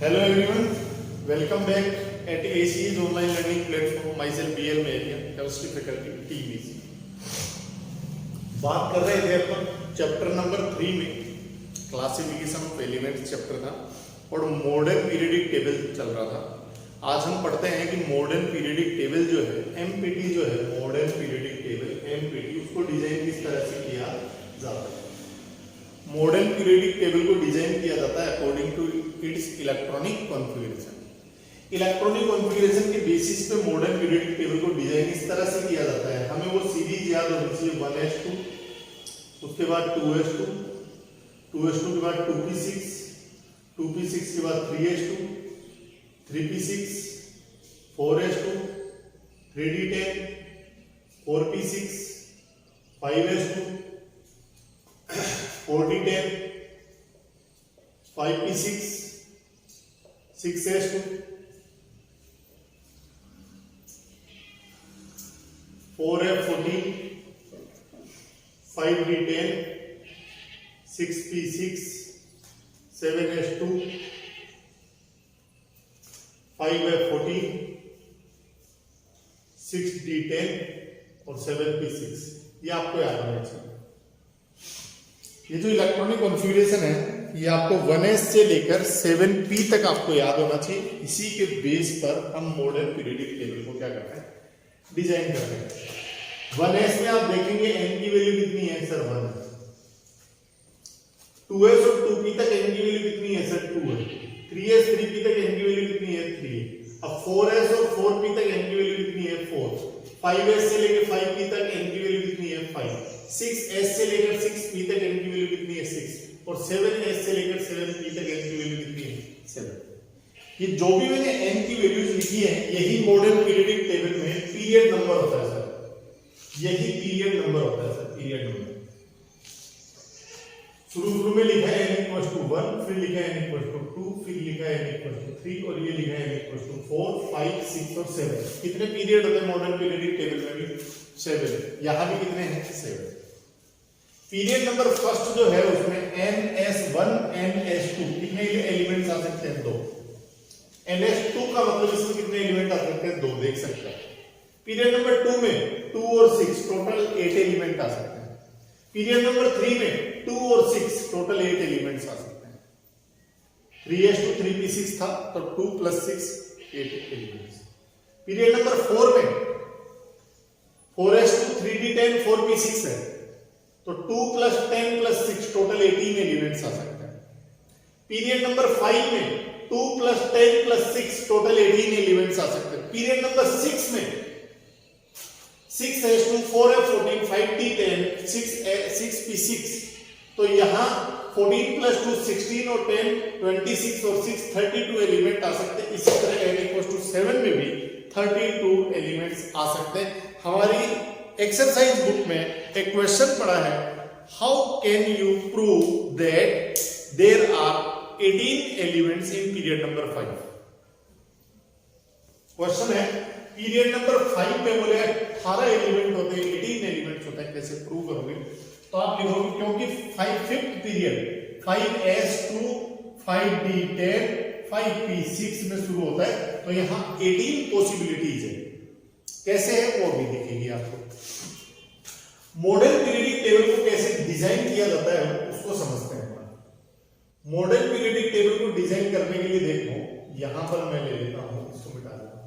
Hello everyone, welcome back at ACE's online learning platform. Myself BL Mehria, chemistry faculty TBC. बात कर रहे थे अपन chapter number 3 में classification of elements chapter था और मॉडर्न पीरियडिक टेबल चल रहा था। आज हम पढ़ते हैं कि मॉडर्न पीरियडिक टेबल जो है एमपीटी जो है मॉडर्न पीरियडिक टेबल एमपीटी उसको डिजाइन किस तरह से किया जाता है। मॉडर्न पीरियडिक टेबल को डिजाइन किया जाता है according to its electronic configuration. Electronic configuration के बेसिस पे मॉडर्न पीरियडिक टेबल को डिजाइन इस तरह से किया जाता है। हमें वो सीरीज याद होनी चाहिए 1s2, उसके बाद 2s2, 2s2 के बाद 2p6, 2p6 के बाद 3s2, 3p6, 4s2, 3d10, 4p6, 5s2, 4d10, 5p6, 6s2, 4f14, 5d10, 6p6, 7s2, 5f14, 6d10 और 7p6। ये आपको याद होना चाहिए। ये जो इलेक्ट्रॉनिक कॉन्फ़िगरेशन है ये आपको 1s से लेकर 7p तक आपको याद होना चाहिए। इसी के बेस पर हम मॉडर्न पीरियडिक टेबल को क्या करते हैं, डिजाइन करते हैं। 1s में आप देखेंगे n की वैल्यू कितनी है सर 1 है। 2s और 2p तक n की वैल्यू कितनी है सर 2 है। 3s 3p तक n की वैल्यू कितनी है 3 है। अब 4s और 4p तक n की वैल्यू कितनी है 4। 5s से लेकर 5p तक n की वैल्यू कितनी है 5। 6s से लेकर 6p तक n की वैल्यू कितनी है 6 और 7s से लेकर 7p तक n की वैल्यू कितनी है 7। ये जो भी मैंने n की वैल्यूज लिखी है यही मॉडर्न पीरियडिक टेबल में पीरियड नंबर होता है सर। यही पीरियड नंबर होता है सर, पीरियड नंबर। शुरू में लिखा है n = 1, फिर लिखा है n = 2, फिर लिखा है n = 3 और ये लिखा है n = 4, 5, 6 और 7। कितने पीरियड होते हैं मॉडर्न पीरियडिक टेबल में भी 7। यहां भी कितने हैं 7। पीरियड नंबर फर्स्ट जो है उसमें ns1 ns2 कितने एलिमेंट्स आ सकते हैं 2। ns2 का मतलब इसमें कितने एलिमेंट आ सकते हैं 2 देख सकते हैं। पीरियड नंबर 2 में 2 और 6 टोटल 8 एलिमेंट आ सकते हैं। पीरियड नंबर 3 में 2 और 6 टोटल 8 एलिमेंट्स आ सकते हैं। 3s2 3p6 था तो 2 + 6 8 एलिमेंट्स। पीरियड नंबर 4 में 4s2 3d10 4p6 है तो 2 + 10 + 6 टोटल 18 एलिमेंट्स आ सकते हैं। पीरियड नंबर 5 में 2 + 10 + 6 टोटल 18 एलिमेंट्स आ सकते हैं। पीरियड नंबर 6 में 6s2 4f14 5d10 6p6 तो यहां 14 + 2 16 और 10 26 और 6 32 एलिमेंट आ सकते हैं। इसी तरह n = 7 में भी 32 एलिमेंट्स आ सकते हैं। हमारी एक्सरसाइज बुक में एक क्वेश्चन पड़ा है, how can you prove that there are 18 elements in period number 5। Question है पीरियड नंबर 5 में बोले 18 एलिमेंट होते हैं 18 एलिमेंट्स होते हैं, कैसे प्रूव करोगे। तो आप लिखोगे क्योंकि 5th period 5s2 5d10 5p6 में शुरू होता है तो यहां 18 पॉसिबिलिटीज है। कैसे है वो भी दिखेगी आपको। मॉडर्न पीरियडिक टेबल को कैसे डिजाइन किया जाता है उसको समझते हैं। मॉडर्न पीरियडिक टेबल को डिजाइन करने के लिए देखो यहां पर मैं ले लेता हूं, इसको मिटा देता हूं।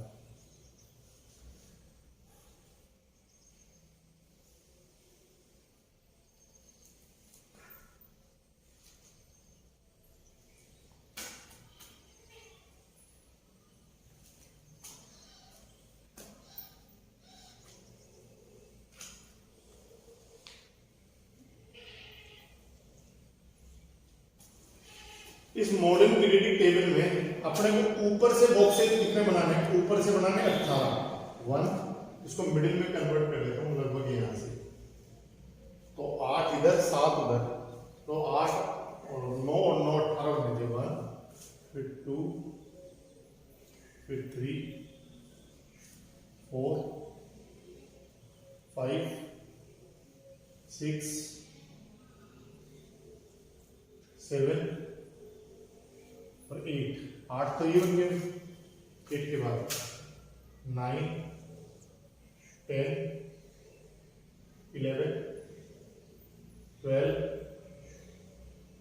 इस मॉडर्न पीरियडिक टेबल में अपने को ऊपर से बॉक्सेस कितने बनाने हैं, ऊपर से बनाने 18 1, इसको मिडिल में कन्वर्ट कर देता हूं लगभग यहां से तो 8 इधर 7 उधर तो 8 और 9 और 9 18 होने के बाद फिर 2 फिर 3 4 5 6 7 और 8 तो ये बन गया, 8 के बाद 9 10 11 12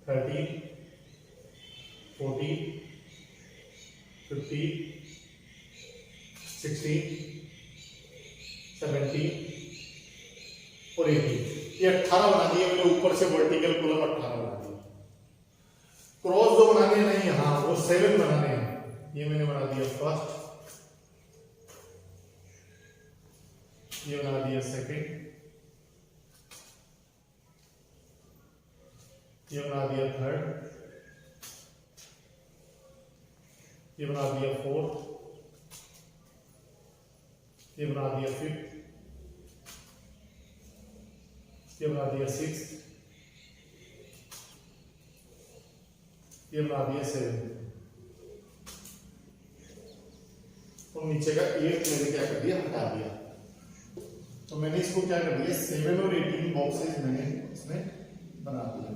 13 14 15 16 17 और 18। ये 18 बना दिए मैंने, ऊपर से वर्टिकल कॉलम 18 बना दिया। क्रॉस जो बनाने हैं नहीं यहाँ, वो 7 बनाने हैं। ये मैंने बना दिया फर्स्ट, ये बना दिया सेकंड, ये बना दिया थर्ड, ये बना दिया फोर्थ, ये बना दिया फिफ्थ, ये बना दिया सिक्स्थ, ये बना दिया 7 और नीचे का 8 मैंने क्या कर दिया, हटा दिया। तो मैंने इसको क्या कर दिया, 7 और 18 बॉक्सेस मैंने इसमें बना दिया।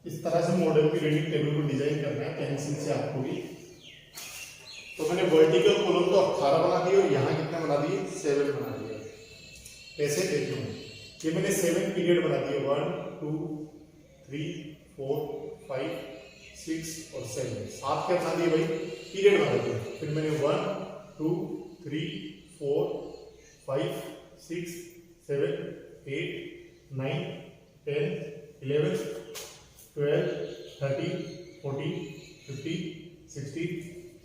इस तरह से मॉडल पीरियडिक टेबल को डिजाइन करना है पेंसिल से आपको भी। तो मैंने वर्टिकल कॉलम तो 18 बना दिए और यहाँ कितना बना दिए, 7 बना दिए। कैसे देखो, ये मैंने 7 पीरियड बना दिए, 1 2 3 4 5 6 और 7। 7 क्या बना दिए भाई, पीरियड बना दिए। फिर मैंने 1 2 3 4 5 6 7 8 9 10 11 12 13 14 15 16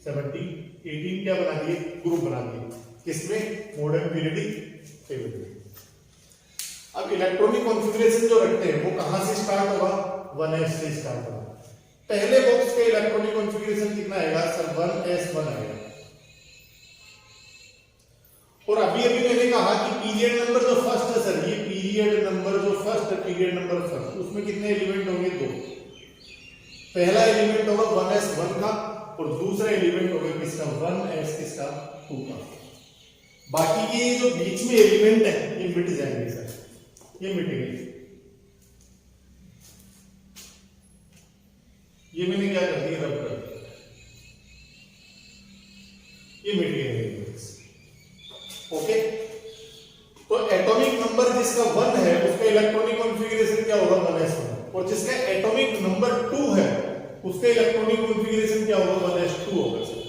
17 18 क्या बना दिए, ग्रुप बना दिए। किसमें, मॉडर्न पीरियडिक टेबल में। अब इलेक्ट्रॉनिक कॉन्फ़िगरेशन जो रखते हैं वो कहां से स्टार्ट होगा, 1s से स्टार्ट होगा। पहले बॉक्स का इलेक्ट्रॉनिक कॉन्फ़िगरेशन कितना आएगा सर, 1s1 आएगा। और अभी अभी मैंने कहा कि पीरियड नंबर जो फर्स्ट है सर, ये पीरियड नंबर जो फर्स्ट है, पीरियड नंबर फर्स्ट, उसमें कितने एलिमेंट होंगे, 2। पहला एलिमेंट होगा 1s1 का और दूसरा एलिमेंट होगा किसका, 1s किसका, 2 का। बाकी के जो बीच में एलिमेंट है ये मिट जाएंगे सर, ये मिट गए। ये मैंने क्या कर दिया, रब कर दिया, ये मिट गए एलिमेंट्स। ओके, तो एटॉमिक नंबर जिसका 1 है उसका इलेक्ट्रॉनिक कॉन्फ़िगरेशन क्या होगा, 1s1। और जिसका एटॉमिक नंबर 2 है उसका इलेक्ट्रॉनिक कॉन्फ़िगरेशन क्या होगा, 1s2 होगा sir.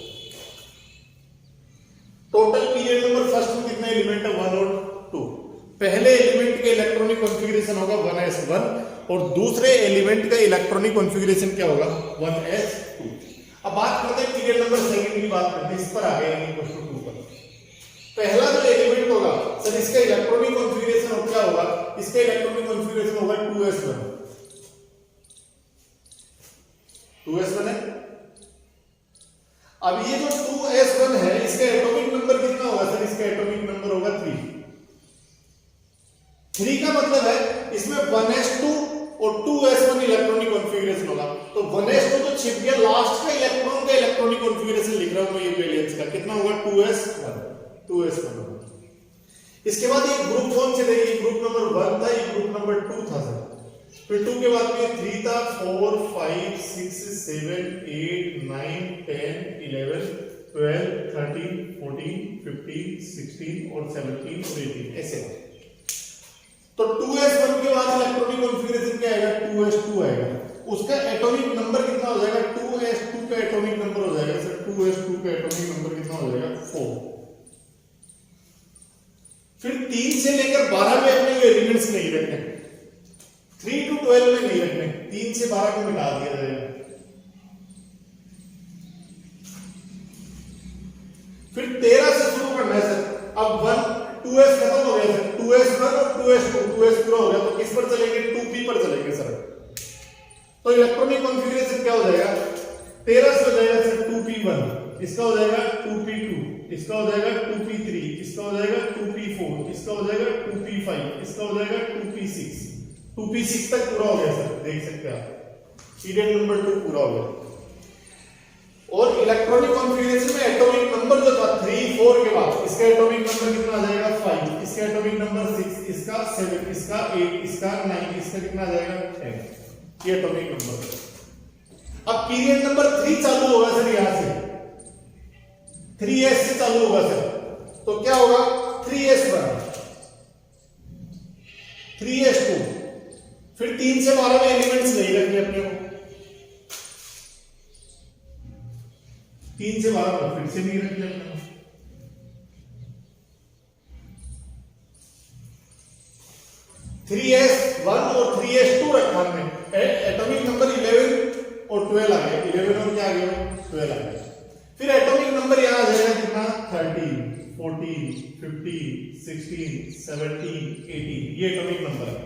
Total period number first में कितने एलिमेंट है, 1 और 2। पहले एलिमेंट का इलेक्ट्रॉनिक कॉन्फ़िगरेशन होगा 1s1 और दूसरे एलिमेंट का इलेक्ट्रॉनिक कॉन्फ़िगरेशन क्या होगा, 1s2। अब बात करते हैं पीरियड नंबर सेकंड की, बात करते हैं, इस पर आ गए हैं क्वेश्चन 2 पर। पहला जो एलिमेंट होगा सर, इसका इलेक्ट्रॉनिक कॉन्फ़िगरेशन क्या होगा, इसका इलेक्ट्रॉनिक कॉन्फ़िगरेशन होगा 2s1। 2s1 है। अब ये जो 2s1 है इसका एटॉमिक नंबर कितना होगा सर, इसका एटॉमिक नंबर होगा 3। 3 का मतलब है इसमें 1s2 और 2s1 इलेक्ट्रॉनिक कॉन्फ़िगरेशन होगा। तो 1s2 तो छिप गया, लास्ट का इलेक्ट्रॉन का इलेक्ट्रॉनिक कॉन्फ़िगरेशन लिख रहा हूं मैं, ये वैलेंस का कितना होगा, 2s1 होगा। इसके बाद ये ग्रुप कौन से थे, ये ग्रुप नंबर 1 था, ये ग्रुप नंबर 2 था सर। फिर 2 के बाद में 3 था, 4 5 6 7 8 9 10 11 12 13 14 15 16 और 17 और 18 ऐसे। तो 2s1 के बाद इलेक्ट्रॉनिक कॉन्फ़िगरेशन क्या आएगा, 2s2 आएगा। उसका एटॉमिक नंबर कितना हो जाएगा, 2s2 का एटॉमिक नंबर हो जाएगा सर, 2s2 का एटॉमिक नंबर कितना हो जाएगा, 4। फिर 3 से लेकर 12 में अपने एलिमेंट्स नहीं रखने, 3 to 12 में नहीं रखने, 3 से 12 को मिटा दिया जाएगा। फिर 13 से शुरू करना है सर। अब 2s खत्म हो गया सर, 2s1 और 2s2, 2s पूरा हो गया, तो किस पर चलेंगे, 2p पर चलेंगे सर। तो इलेक्ट्रॉनिक कॉन्फ़िगरेशन क्या हो जाएगा, 13 से हो जाएगा सर 2p1, इसका हो जाएगा 2p2, इसका हो जाएगा 2p3, इसका हो जाएगा 2p4, इसका हो जाएगा 2p5, इसका हो जाएगा 2p6। 2p6 तक पूरा हो गया सर, देख सकते हैं आप, पीरियड नंबर 2 पूरा हो गया। और इलेक्ट्रॉनिक कॉन्फ़िगरेशन में एटॉमिक नंबर जो था 3 4 के बाद इसका एटॉमिक नंबर कितना आ जाएगा 5, इसका एटॉमिक नंबर 6, इसका 7, इसका 8, इसका 9, इसका कितना आ जाएगा 10, ये एटॉमिक नंबर। अब पीरियड नंबर 3 चालू होगा सर, यहां से 3s से चालू होगा सर, तो क्या होगा 3s1, 3s2, फिर 3 से 12 में एलिमेंट्स नहीं रखने अपने को, 3 से 12 में फिर से नहीं रखने अपने को। 3s1 और 3s2 रखा हमने, एटॉमिक नंबर 11 और 12 आ गया, 11 और क्या आ गया 12 आ गया। फिर एटॉमिक नंबर यहां आ जाएगा कितना 13, 14, 15, 16, 17, 18, ये एटॉमिक नंबर है।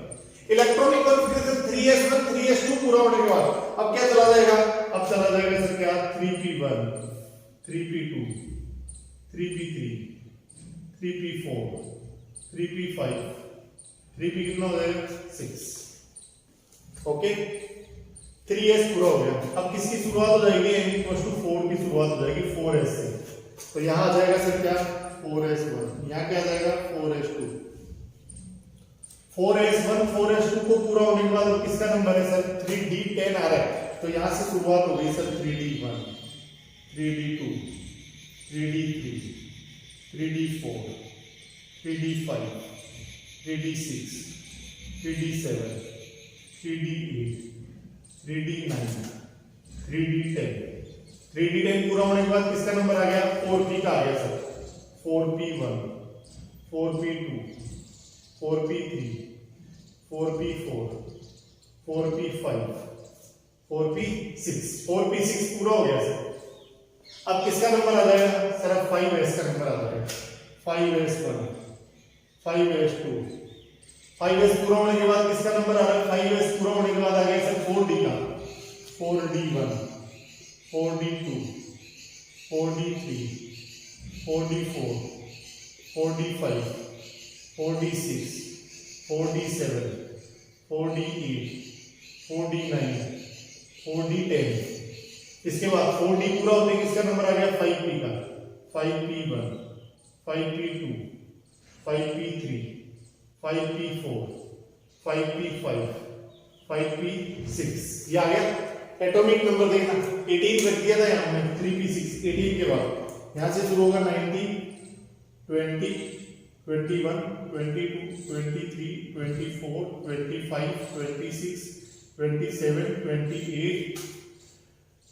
इलेक्ट्रॉनिक कॉन्फ़िगरेशन 3s1 3s2 पूरा होने के बाद अब क्या चला जाएगा, अब चला जाएगा सर क्या 3p1, 3p2, 3p3, 3p4, 3p5, 3p कितना हो जाएगा 6। ओके 3s पूरा हो गया। अब किसकी शुरुआत हो जाएगी, n इक्वल टू 4 की शुरुआत हो जाएगी 4s से, तो यहां आ जाएगा सर क्या 4s1, यहां क्या आ जाएगा 4s2, 4s1 4s2 को पूरा होने के बाद किसका नंबर है सर 3d10 आ रहा है, तो यहां से शुरुआत हो गई sir 3d1, 3d2, 3d3, 3d4, 3d5, 3d6, 3d7, 3d8, 3d9, 3d10, 3d10 पूरा होने के बाद किसका नंबर आ गया 4p का आ गया sir, 4p1, 4p2, 4p3, 4p4, 4p5, 4p6, 4p6 पूरा हो गया सर। अब किसका नंबर आ जाएगा सर, अब 5s का नंबर आ जाएगा, 5s1, 5s2, 5s पूरा होने के बाद किसका नंबर आ रहा है, 5s पूरा होने के बाद आ गया सर 4d का, 4d1, 4d2, 4d3, 4d4, 4d5, 4d6, 4d7, 4d8, 4d9, 4d10, इसके बाद 4d पूरा होने किसका नंबर आ गया 5p का, 5p1, 5p2, 5p3, 5p4, 5p5, 5p6, ये आ गया एटॉमिक नंबर। देखना 18 रख दिया था यहाँ हमने, 3p6 18 के बाद यहाँ से शुरू होगा 19, 20, 21, 22, 23, 24, 25, 26, 27, 28,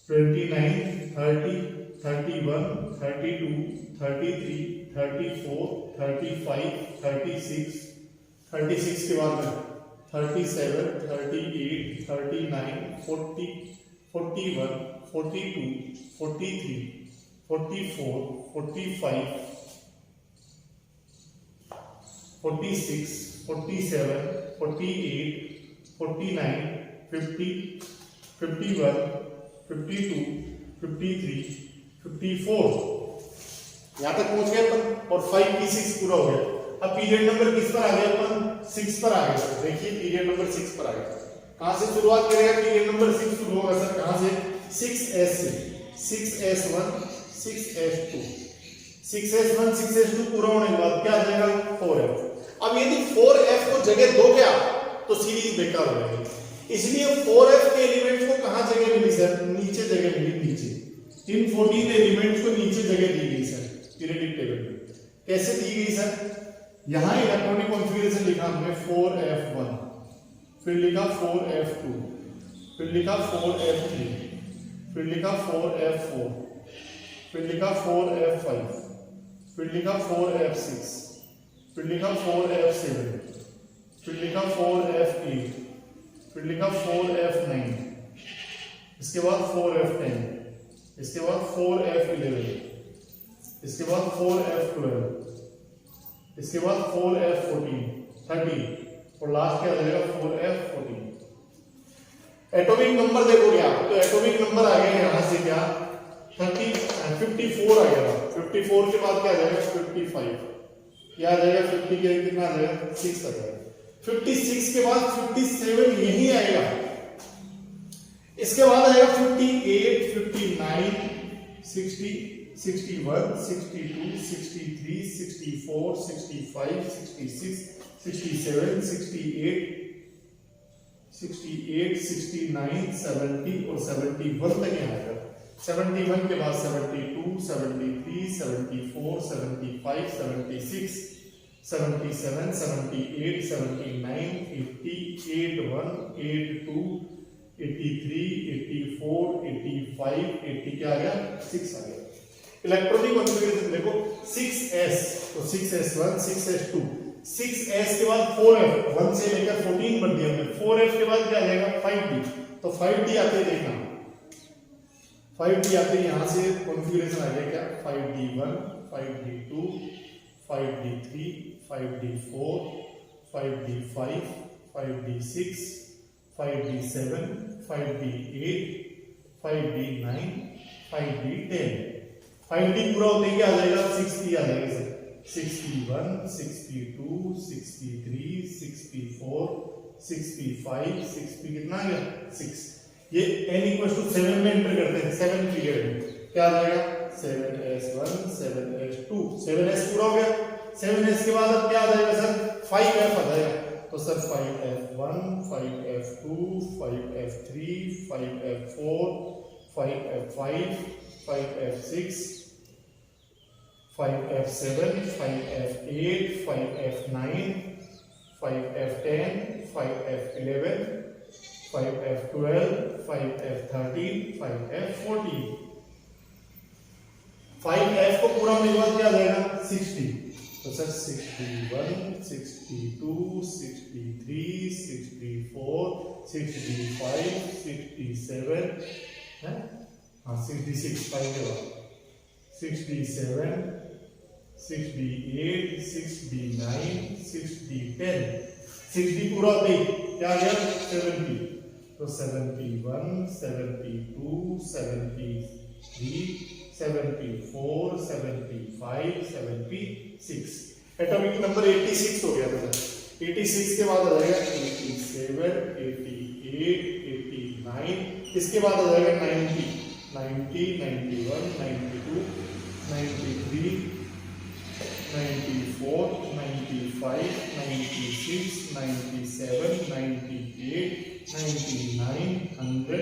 29, 30, 31, 32, 33, 34, 35, 36, 36 के बाद में 37, 38, 39, 40, 41, 42, 43, 44, 45, 46, 47, 48, 49, 50, 51, 52, 53, 54, यहां तक पहुंच गए अपन और 5p6 पूरा हो गया। अब पीरियड नंबर किस पर आ गया अपन 6 पर आ गए। देखिए पीरियड नंबर 6 पर आ गया। कहां से शुरुआत करेगा, पीरियड नंबर 6 शुरू होगा सर कहां से 6s से, 6s1, 6s2, 6s1, 6s2 पूरा होने के बाद क्या आ जाएगा 4f। अब यदि 4f को जगह दोगे आप तो सीरीज बेकार हो जाएगी, इसलिए 4f के एलिमेंट्स को कहां जगह मिली सर, नीचे जगह मिली, नीचे इन 14 एलिमेंट्स को नीचे जगह दी गई सर पीरियडिक टेबल में। कैसे दी गई सर, यहां इलेक्ट्रॉनिक कॉन्फ़िगरेशन लिखा हमने 4f1, फिर लिखा 4f2, फिर लिखा 4f3, फिर लिखा 4f4, फिर लिखा 4f5, फिर लिखा 4f6, फिर लिखा 4f7, फिर लिखा 4f8, फिर लिखा 4f9, इसके बाद 4f10, इसके बाद 4f11, इसके बाद 4f12, इसके बाद 4f14, 30 और लास्ट क्या आ जाएगा 4f14। एटॉमिक नंबर देखोगे आप तो एटॉमिक नंबर आ गया यहां से क्या 54 आ गया, 54 के बाद क्या आ जाएगा 55, क्या आ जाएगा 50 के कितना आ जाएगा 6 आ जाएगा, 56 के बाद 57 यही आएगा, इसके बाद आएगा 58, 59, 60, 61, 62, 63, 64, 65, 66, 67, 68, 69, 70 और 71 तक यहाँ आएगा। 71 के बाद 72, 73, 74, 75, 76, 77, 78, 79, 80, 81, 82, 83, 84, 85, 80 क्या आ गया? 6 आ गया। इलेक्ट्रॉनिक कॉन्फ़िगरेशन देखो 6s, तो 6s1, 6s2, 6s के बाद 4f, 1 से लेकर 14 बढ़ दिया हमने। 4f के बाद क्या आ जाएगा? 5d, तो 5d आते ही देखना, 5d आते ही यहां से कॉन्फ़िगरेशन आ गया क्या? 5d1, 5d2, 5d3, 5d4, 5d5, 5d6, 5d7, 5d8, 5d9, 5d10। 5d पूरा होते ही क्या आ जाएगा? 6d आ जाएगा सर। 61, 62, 63, 64, 65, 60 कितना आ गया? 6। ये n इक्वल टू 7 में एंटर करते हैं, 7 पीरियड में क्या आ जाएगा? 7s1, 7s2, 7s पूरा हो गया। 7s के बाद अब क्या आ जाएगा सर? 5f आ जाएगा, तो sir 5f1, 5f2, 5f3, 5f4, 5f5, 5f6, 5f7, 5f8, 5f9, 5f10, 5f11, 5f12, 5f13, 5f14। 5f को पूरा होने के बाद क्या आ जाएगा? 60, तो सर 61, 62, 63, 64, 65, 67 है, हाँ 66 5 के बाद 67, 68, 69, 60, 60 पूरा होते ही क्या आ गया? 70, तो 71, 72, 73, 74, 75, 76। एटॉमिक नंबर 86 हो गया था। 86 के बाद आ जाएगा 87, 88, 89, इसके बाद आ जाएगा 90, 91, 92, 93, 94, 95, 96, 97, 98, 99, 100,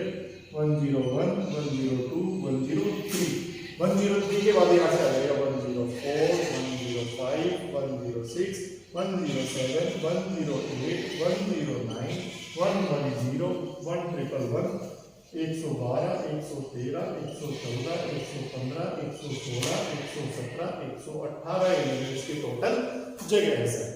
101, 102, 103। 103 के बाद यहाँ से आ जाएगा 104, 105, 106, 107, 108, 109, 110, 111, 112, 113, 114, 115, 116, 117, 118 एलिमेंट्स के टोटल जगह है सर।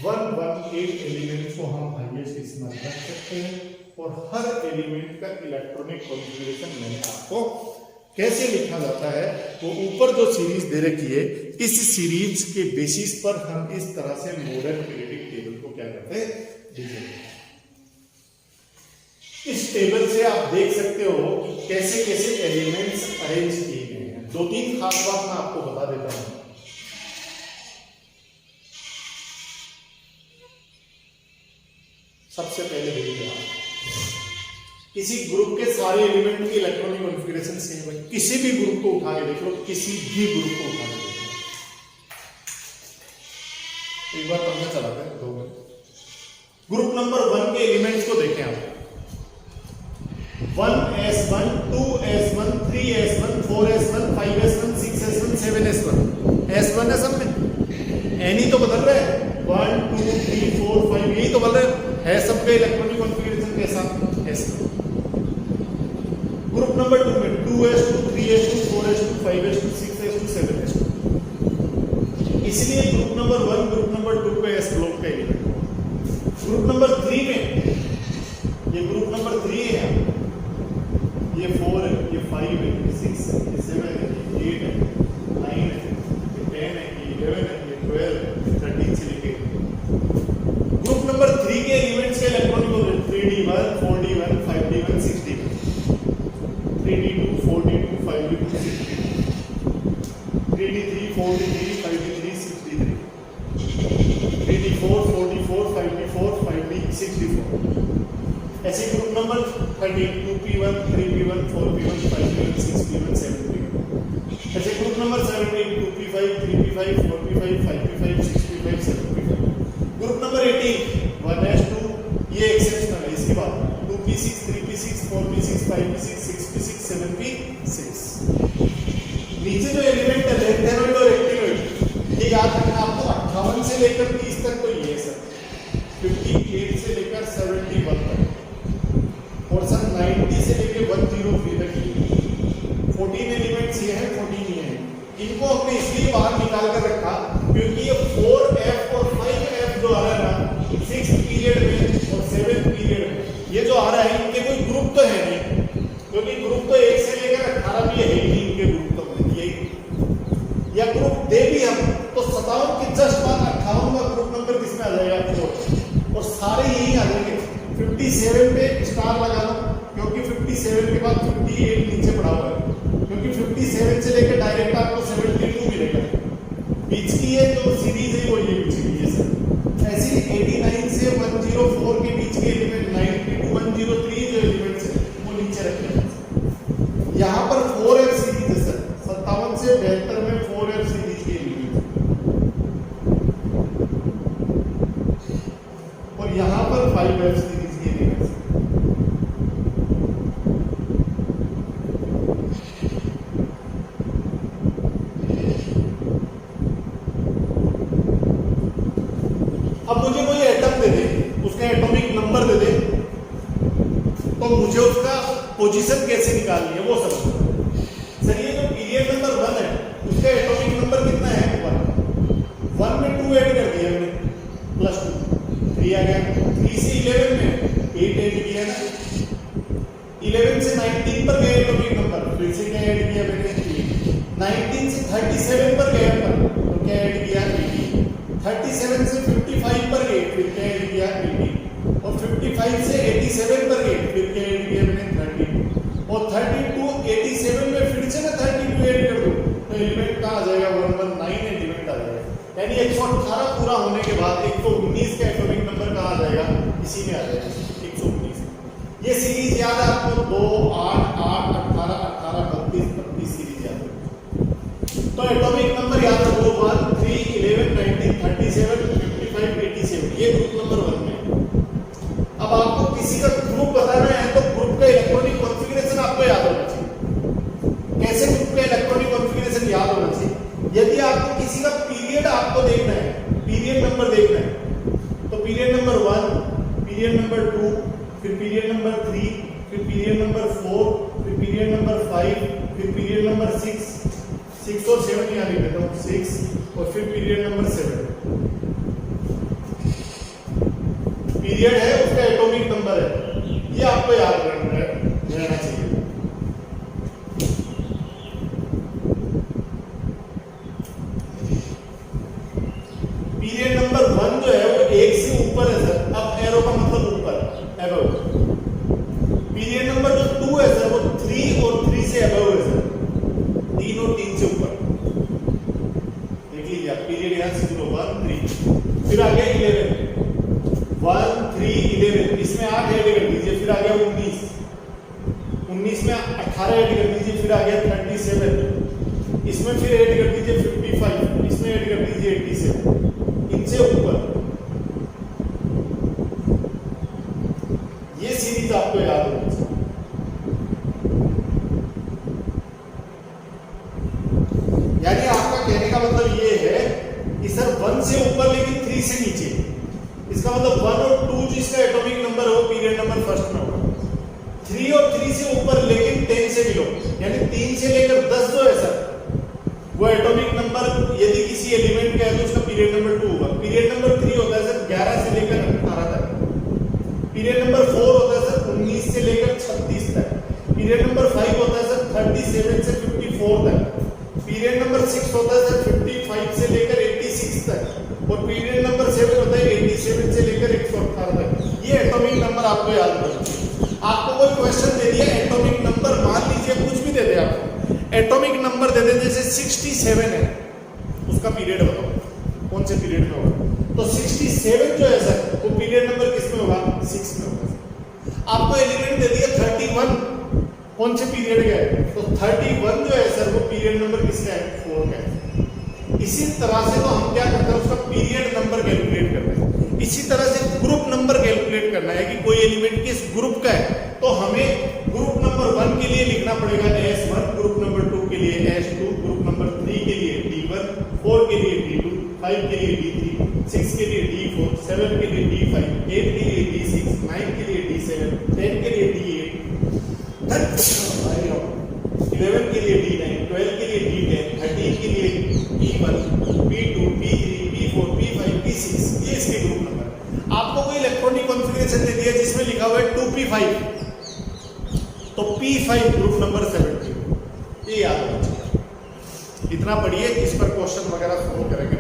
118 एलिमेंट्स को हम हाईएस्ट इसमें रख सकते हैं, और हर एलिमेंट का इलेक्ट्रॉनिक कॉन्फ़िगरेशन मैंने आपको कैसे लिखा जाता है वो ऊपर जो सीरीज दे रखी है, इस सीरीज के बेसिस पर हम इस तरह से मॉडर्न पीरियडिक टेबल को क्या करते हैं? डिजाइन। इस टेबल से आप देख सकते हो कि कैसे कैसे एलिमेंट्स अरेंज किए गए हैं। 2-3 खास बात मैं आपको बता देता हूं। सबसे पहले देखिए आप, किसी ग्रुप के सारे एलिमेंट की इलेक्ट्रॉनिक कॉन्फ़िगरेशन सेम है। किसी भी ग्रुप को उठा के देख लो, किसी भी ग्रुप को उठा के देख लो। एक बार पंखा चलाते हैं 2 मिनट। ग्रुप नंबर 1 के एलिमेंट्स को देखें आप। 1s1, 2s1, 3s1, 4s1, 5s1, 6s1, 7s1, s1 है सब में। n ही तो बदल रहे हैं, 1 2 3 4 5 यही तो बदल रहे हैं सबके इलेक्ट्रॉनिक कॉन्फ़िगरेशन कैसा? s1। ग्रुप नंबर 2 में 2s2, 3s2, 4s2, 5s2, 6s2, 7s2। इसलिए ग्रुप नंबर 1 ग्रुप नंबर 2 पे s ब्लॉक का एलिमेंट। ग्रुप नंबर 3 में ये ग्रुप नंबर 3 है, ये 4 है, ये 5 है, ये 6 है, ये 7 है, ये 8 है, 9 है, ये 10 है, ये 11 है, ये 12 है, 13 से लेके। ग्रुप नंबर 3 के एलिमेंट्स के इलेक्ट्रॉनिक हो गए 3d1, 4d1, 5d1, 6d1, 3d2, 4d2, 5d2, 6d2, 3d3, 4d3, 5d3, 6d3, 3d4, 4d4, 5d4, 5d, 6d4। ऐसे group number 32 2p1, 3p1, 4p1, 5p1, 6p1, 7p1। ऐसे group 2p5 3p5 4p5 5p5 6p5 7p5। Group number 18 1s2 ये exceptional है। इसके बाद 2p6 3p6 4p6 5p6 6p6 7p6। नीचे जो element है lanthanoid और एक्टिनॉइड ये याद रखना आपको 58 से लेकर 30 तक तो ये सर 58 से लेकर 71 तक और सर 90 से लेकर 103 तक 14 एलिमेंट्स ये हैं 14 ये हैं। इनको हमने इसलिए बाहर निकाल कर रखा क्योंकि ये 4f और 5f जो आ रहा है ना 6th पीरियड में और 7th पीरियड में ये जो आ रहा है इनके कोई ग्रुप तो है नहीं, क्योंकि ग्रुप तो 1 से लेकर 18 भी है ही इनके ग्रुप तो यही, या ग्रुप दे भी हम तो 57 के जस्ट बाद 58 का ग्रुप नंबर किसमें आ जाएगा 4 और सारे यही आ जाएंगे। 57 पे स्टार लगा लो क्योंकि 57 के बाद 58 नीचे पड़ा हुआ है, क्योंकि 57 से लेकर डायरेक्ट आपको 72 मिलेगा। बीच की ये जो सीरीज है वो ये बीच की है सर। ऐसी 89 से 104 के बीच के एलिमेंट 90 to 103 जो एलिमेंट्स है वो नीचे रखे हैं। यहाँ पर 4f सीरीज है सर, 57 से 72 में 4f सीरीज के एलिमेंट और यहाँ पर 5f सीरीज के एलिमेंट्स। अब मुझे कोई एटम दे दे, उसका एटॉमिक नंबर दे दे, तो मुझे उसका पोजीशन कैसे निकालनी है वो समझो। सर ये जो पीरियड नंबर 1 है उसका एटॉमिक नंबर कितना है 1 में 2 ऐड कर दिया मैंने +2 3 आ गया। 3 से 11 में 8 ऐड किया ना, 11 से 19 पर गए एटॉमिक नंबर, फिर से क्या ऐड किया मैंने 19 से 37 पर गए तो क्या ऐड किया 18, 37 से 55 पर गए फिर क्या ऐड किया 18 और 55 से 87 पर गए फिर क्या ऐड किया मैंने 13 और 32 87 में फिर से मैं 32 ऐड कर दूं तो एलिमेंट कहाँ आ जाएगा 119 एलिमेंट आ जाएगा। यानी 118 पूरा होने के बाद 119 का एटॉमिक नंबर कहाँ आ जाएगा इसी में आ जाएगा 119। ये सीरीज याद है आपको 2 8 8 18 18 32 32 सीरीज याद है। तो एटॉमिक नंबर याद रखो 1 3 11 19 37 55 87 ये ग्रुप नंबर 1 में। अब आपको किसी का ग्रुप बताना है तो ग्रुप का इलेक्ट्रॉनिक कॉन्फ़िगरेशन आपको याद होना चाहिए। कैसे ग्रुप का इलेक्ट्रॉनिक कॉन्फ़िगरेशन याद होना चाहिए? यदि आपको किसी का पीरियड आपको देखना है, पीरियड नंबर देखना है तो पीरियड नंबर 1 पीरियड नंबर 2 फिर पीरियड नंबर 3 फिर पीरियड नंबर 4 फिर पीरियड नंबर 5 फिर पीरियड नंबर 6 और 7 यहाँ लिख देता हूँ 6 और फिर पीरियड नंबर 7 पीरियड है उसका एटॉमिक नंबर है, ये आपको याद रहना चाहिए। पीरियड नंबर 1 जो है वो 1 से ऊपर है सर, अब एरो का मतलब ऊपर अबव। पीरियड नंबर जो 2 है सर वो 3 और 3 से अबव है सर, 3 और 3 से ऊपर। देख लीजिए आप पीरियड यहाँ से शुरू 1 3 फिर आ गया 11 1 3 11 इसमें 8 ऐड कर दीजिए फिर आ गया 19 में 18 ऐड कर दीजिए फिर आ गया 37 इसमें फिर ऐड कर दीजिए 55 इसमें ऐड कर दीजिए 87 इनसे ऊपर। ये सीरीज आपको याद होनी चाहिए। यानी आपका कहने का मतलब ये है कि सर 1 से ऊपर लेकिन 3 से नीचे, इसका मतलब 1 और 2 जिसका एटॉमिक नंबर हो पीरियड नंबर फर्स्ट में होगा, 3 और 3 से ऊपर लेकिन 10 से बिलो, यानी 3 से लेकर 10 जो है सर वो एटॉमिक नंबर यदि किसी एलिमेंट का है तो उसका पीरियड नंबर 2 होगा। पीरियड नंबर 3 होता है सर 11 से लेकर 18 तक, पीरियड नंबर 4 होता है सर 19 से लेकर 36 तक, पीरियड नंबर 5 होता है सर 37 से 54 तक, पीरियड नंबर 6 होता है सर 55 से लेकर 86 तक और पीरियड नंबर 7 होता है 87 से लेकर 118 तक। ये एटॉमिक नंबर आपको याद रखना चाहिए। आपको कोई क्वेश्चन दे दिया एटॉमिक नंबर, मान लीजिए कुछ भी दे दे आपको, एटॉमिक नंबर दे दे जैसे 67 है उसका पीरियड बताओ कौन से पीरियड में होगा, तो 67 जो है सर वो पीरियड नंबर किस में होगा 6 में होगा। आपको एलिमेंट दे दिया 31 कौन से पीरियड का है, तो 31 जो है सर वो पीरियड नंबर किसका है 4 का है। इसी तरह से तो हम क्या करते हैं, उसका पीरियड नंबर कैलकुलेट करते हैं। इसी तरह से ग्रुप नंबर कैलकुलेट करना है कि कोई एलिमेंट किस ग्रुप का है, तो हमें ग्रुप नंबर 1 के लिए लिखना पड़ेगा S1, ग्रुप नंबर 2 के लिए S2, ग्रुप नंबर 3 के लिए D1, 4 के लिए D2, 5 के लिए D3, 6 के लिए D4, 7 के लिए D5, 8 के लिए D6, 9 के लिए D7, 10 के लिए D8, 11 के लिए D9, 12 के लिए D10, 13 के लिए P1, P2, P3, P4, P5, P6, ये इसके ग्रुप नंबर है। आपको कोई इलेक्ट्रॉनिक कॉन्फ़िगरेशन दे दिया जिसमें लिखा हुआ है 2P5, तो P5 ग्रुप नंबर 70, ये याद रखिए। इतना पढ़िए, इस पर क्वेश्चन वगैरह फॉलो करेंगे।